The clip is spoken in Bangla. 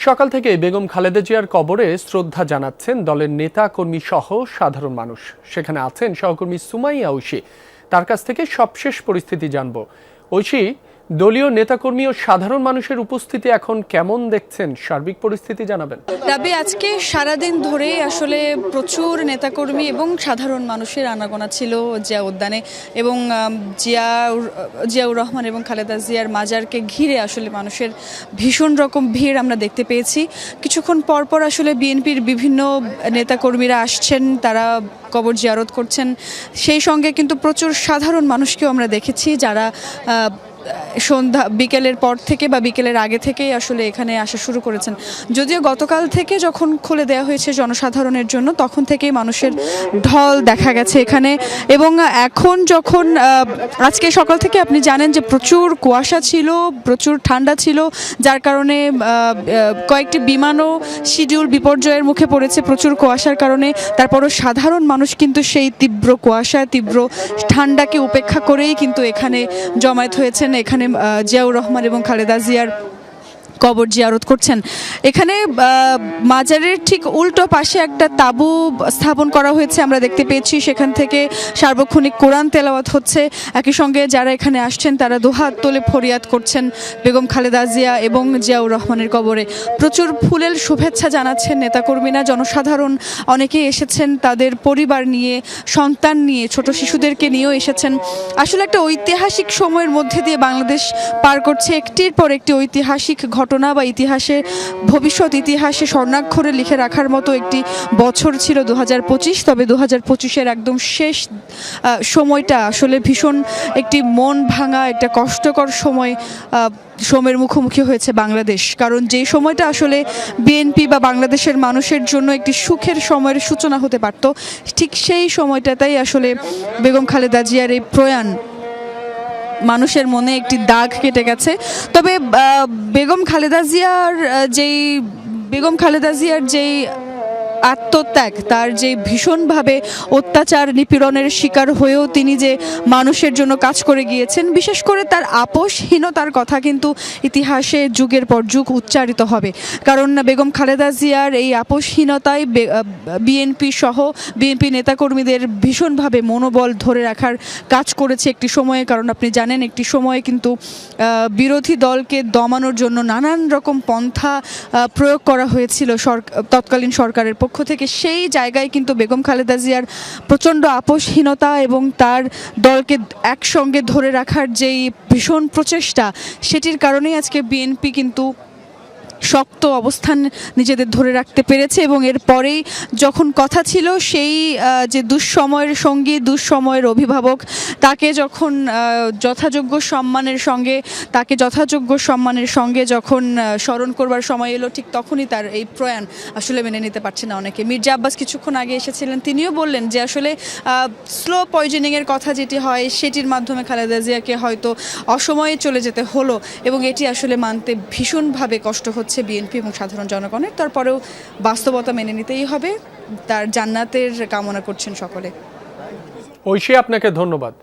সকাল থেকে বেগম খালেদা জিয়ার কবরে শ্রদ্ধা জানাচ্ছেন দলের নেতা কর্মী সহ সাধারণ মানুষ। সেখানে আছেন সহকর্মী সুমাইয়া ঐশী। তার কাছ থেকে সবশেষ পরিস্থিতি জানব। ঐশী, দলীয় নেতাকর্মী ও সাধারণ মানুষের উপস্থিতি এখন কেমন দেখছেন? সার্বিক পরিস্থিতি জানাবেন। রাবি, আজকে সারাদিন ধরে আসলে প্রচুর নেতাকর্মী এবং সাধারণ মানুষের আনাগোনা ছিল জিয়া উদ্যানে, এবং জিয়াউর রহমান এবং খালেদা জিয়ার মাজারকে ঘিরে আসলে মানুষের ভীষণ রকম ভিড় আমরা দেখতে পেয়েছি। কিছুক্ষণ পরপর আসলে বিএনপির বিভিন্ন নেতাকর্মীরা আসছেন, তারা কবর জিয়ারত করছেন। সেই সঙ্গে কিন্তু প্রচুর সাধারণ মানুষকেও আমরা দেখেছি, যারা বিকেলের পর থেকে বা বিকেলের আগে থেকেই আসলে এখানে আসা শুরু করেছেন। যদিও গতকাল থেকে যখন খুলে দেওয়া হয়েছে জনসাধারণের জন্য, তখন থেকেই মানুষের ঢল দেখা গেছে এখানে। এবং এখন যখন আজকে সকাল থেকে আপনি জানেন যে প্রচুর কুয়াশা ছিল, প্রচুর ঠান্ডা ছিল, যার কারণে কয়েকটি বিমানও শিডিউল বিপর্যয়ের মুখে পড়েছে প্রচুর কুয়াশার কারণে। তারপরও সাধারণ মানুষ কিন্তু সেই তীব্র কুয়াশা, তীব্র ঠান্ডাকে উপেক্ষা করেই কিন্তু এখানে জমায়েত হয়েছেন। এখানে জিয়াউর রহমান এবং খালেদা জিয়ার কবর জিয়ারত করছেন। এখানে মাজারের ঠিক উল্টো পাশে একটা তাঁবু স্থাপন করা হয়েছে, আমরা দেখতে পেয়েছি। সেখান থেকে সার্বক্ষণিক কোরআন তেলাওয়াত হচ্ছে। একই সঙ্গে যারা এখানে আসছেন তারা দুহাত তুলে ফরিয়াদ করছেন বেগম খালেদা জিয়া এবং জিয়াউর রহমানের কবরে। প্রচুর ফুলেল শুভেচ্ছা জানাচ্ছেন নেতাকর্মীরা, জনসাধারণ অনেকেই এসেছেন তাদের পরিবার নিয়ে, সন্তান নিয়ে, ছোট শিশুদেরকে নিয়েও এসেছেন। আসলে একটা ঐতিহাসিক সময়ের মধ্যে দিয়ে বাংলাদেশ পার করছে। একটির পর একটি ঐতিহাসিক ঘটনা বা ইতিহাসে, ভবিষ্যৎ ইতিহাসে স্বর্ণাক্ষরে লিখে রাখার মতো একটি বছর ছিল 2025। তবে 2025-এর একদম শেষ সময়টা আসলে ভীষণ একটি মন ভাঙা, একটা কষ্টকর সময়ের মুখোমুখি হয়েছে বাংলাদেশ। কারণ যে সময়টা আসলে বিএনপি বা বাংলাদেশের মানুষের জন্য একটি সুখের সময়ের সূচনা হতে পারত, ঠিক সেই সময়টাতেই আসলে বেগম খালেদা জিয়ার এই প্রয়াণ মানুষের মনে একটি দাগ কেটে গেছে। তবে বেগম খালেদা জিয়ার যেই আত্মত্যাগ, তার যে ভীষণভাবে অত্যাচার নিপীড়নের শিকার হয়েও তিনি যে মানুষের জন্য কাজ করে গিয়েছেন, বিশেষ করে তার আপোষহীনতার কথা কিন্তু ইতিহাসে যুগের পর যুগ উচ্চারিত হবে। কারণ বেগম খালেদা জিয়ার এই আপোষহীনতায় বিএনপি নেতাকর্মীদের ভীষণভাবে মনোবল ধরে রাখার কাজ করেছে একটি সময়ে। কারণ আপনি জানেন, একটি সময়ে কিন্তু বিরোধী দলকে দমানোর জন্য নানান রকম পন্থা প্রয়োগ করা হয়েছিল তৎকালীন সরকারের পক্ষ থেকে। সেই জায়গায় কিন্তু বেগম খালেদা জিয়ার প্রচণ্ড আপোষহীনতা এবং তার দলকে একসঙ্গে ধরে রাখার যেই ভীষণ প্রচেষ্টা, সেটির কারণেই আজকে বিএনপি কিন্তু শক্ত অবস্থান নিজেদের ধরে রাখতে পেরেছে। এবং এর পরেই যখন কথা ছিল সেই যে দুঃসময়ের সঙ্গী, দুঃসময়ের অভিভাবক, তাকে যখন যথাযোগ্য সম্মানের সঙ্গে যখন স্মরণ করবার সময় এলো, ঠিক তখনই তার এই প্রয়াণ আসলে মেনে নিতে পারছে না অনেকে। মির্জা আব্বাস কিছুক্ষণ আগে এসেছিলেন, তিনিও বললেন যে আসলে স্লো পয়জনিংয়ের কথা যেটি হয়, সেটির মাধ্যমে খালেদা জিয়াকে হয়তো অসময়ে চলে যেতে হলো, এবং এটি আসলে মানতে ভীষণভাবে কষ্ট হচ্ছে বিএনপি এবং সাধারণ জনগণের। তারপরেও বাস্তবতা মেনে নিতেই হবে। তার জান্নাতের কামনা করছেন সকলে। ঐশী, আপনাকে ধন্যবাদ।